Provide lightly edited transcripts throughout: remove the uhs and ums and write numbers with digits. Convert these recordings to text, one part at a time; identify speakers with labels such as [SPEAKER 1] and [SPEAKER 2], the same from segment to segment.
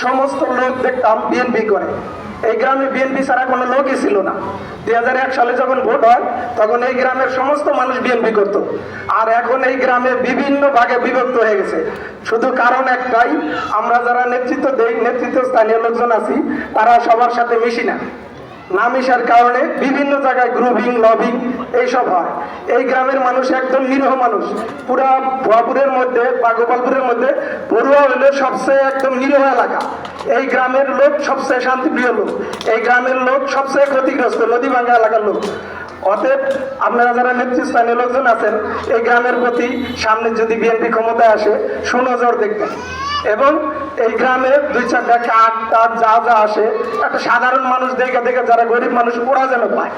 [SPEAKER 1] সমস্ত লোক দেখতাম বিএনপি করে। এই গ্রামে বিএনপি ছাড়া কোনো লোকই ছিল না। 2001 সালে যখন ভোট হয় তখন এই গ্রামের সমস্ত মানুষ বিএনপি করত। আর এখন এই গ্রামে বিভিন্ন ভাগে বিভক্ত হয়ে গেছে। শুধু কারণ একটাই, আমরা যারা নেতৃত্ব দেই, নেতৃত্ব স্থানীয় লোকজন আছি, তারা সবার সাথে মিশি না। না মিশার কারণে বিভিন্ন জায়গায় গ্রুপিং লবিং এইসব হয়। এই গ্রামের মানুষ একদম নিরীহ মানুষ। পুরা ভুয়াপুরের মধ্যে বা গোপালপুরের মধ্যে বড়ুয়া হইলে সবচেয়ে একদম নিরীহ এলাকা। এই গ্রামের লোক সবচেয়ে শান্তিপ্রিয় লোক। এই গ্রামের লোক সবচেয়ে ক্ষতিগ্রস্ত নদীভাঙ্গা এলাকার লোক। অতএব আপনারা যারা নেতৃস্থানীয় লোকজন আছেন, এই গ্রামের প্রতি সামনে যদি বিএনপি ক্ষমতায় আসে সুনজর দেখবেন। এবং এই গ্রামে 2-4টা কাঠ টাট যা যা আসে একটা সাধারণ মানুষ দেখে দেখে, যারা গরিব মানুষ ওরা যেন পায়।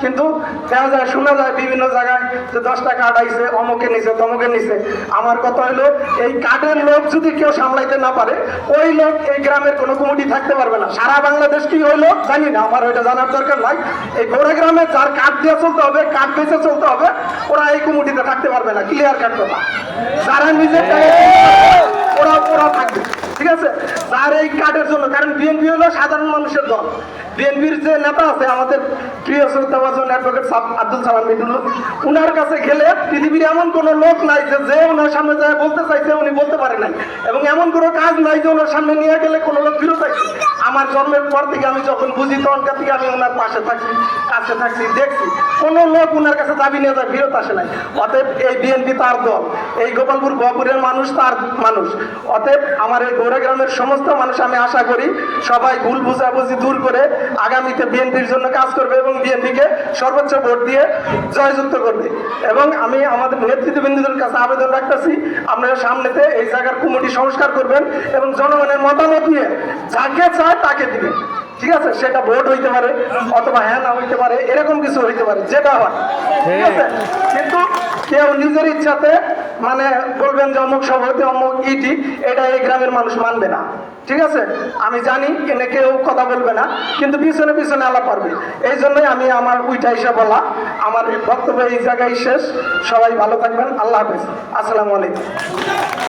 [SPEAKER 1] কিন্তু দেখা যায়, শোনা যায় বিভিন্ন জায়গায় যে 10টা কাঠ আইছে, অমুকে নিছে তমুকে নিছে। আমার কথা হলো, এই কাঠের লোক যদি কেউ সামলাইতে না পারে, ওই লোক এই গ্রামের কোনো কমিটি থাকতে পারবে না। সারা বাংলাদেশ কি হইলো জানি না, আমার ওইটা জানার দরকার নাই। এই গোড়া গ্রামে যার কাঠ দিয়ে চলতে হবে, কাঠ বেঁচে চলতে হবে, ওরা এই কমিটিতে থাকতে পারবে না। ক্লিয়ার কাট কথা। যারা নিজের ওরা ওরা থাকবে, ঠিক আছে। আর এই কার্ডের জন্য, কারণ বিএনপি হলো সাধারণ মানুষের দল। বিএনপির যে নেতা আছে আমাদের প্রিয় শ্রদ্ধাভাজন অ্যাডভোকেট আব্দুল সালাম মিদুল, উনার কাছে গেলে পৃথিবীর এমন কোনো লোক নাই যে ওনার সামনে যায় বলতে চাইছে উনি বলতে পারে নাই, এবং এমন কোনো কাজ নাই যে ওনার সামনে নিয়ে গেলে কোনো লোক ফিরত আসছে। আমার জন্মের পর থেকে আমি যখন বুঝি তখনকার থেকে আমি ওনার পাশে থাকছি, কাছে থাকছি, দেখছি কোনো লোক ওনার কাছে দাবি নিয়ে যায় ফিরত আসে নাই। অতএব এই বিএনপি তার দল, এই গোপালপুর ভুয়াপুরের মানুষ তার মানুষ। অতএব আমার এই গৌড়া গ্রামের সমস্ত মানুষ, আমি আশা করি সবাই ভুল বুঝাবুঝি দূর করে আগামীতে বিএনপির জন্য কাজ করবে এবং বিএনপিকে সর্বোচ্চ ভোট দিয়ে জয়যুক্ত করবে। এবং আমি আমাদের নেতৃত্ববৃন্দদের কাছে আবেদন রাখতেছি, আপনারা সামনেতে এই জায়গার কমিটি সংস্কার করবেন এবং জনগণের মতামত নিয়ে যাকে চায় তাকে দিবেন। ঠিক আছে, সেটা ভোট হইতে পারে অথবা হ্যাঁ না হইতে পারে, এরকম কিছু হইতে পারে, যেটা হয়, ঠিক আছে। কিন্তু কেউ নিজের ইচ্ছাতে মানে বলবেন যে অমুক সভাপতি অমুক ইটি, এটা এই গ্রামের মানুষ মানবে না। ঠিক আছে, আমি জানি এনে কেউ কথা বলবে না, কিন্তু পিছনে পিছনে আলাপ পারবে। এই জন্যই আমি আমার উইটা এসে বলা, আমার বক্তব্য এই জায়গায় শেষ। সবাই ভালো থাকবেন, আল্লাহ হাফেজ, আসসালামু আলাইকুম।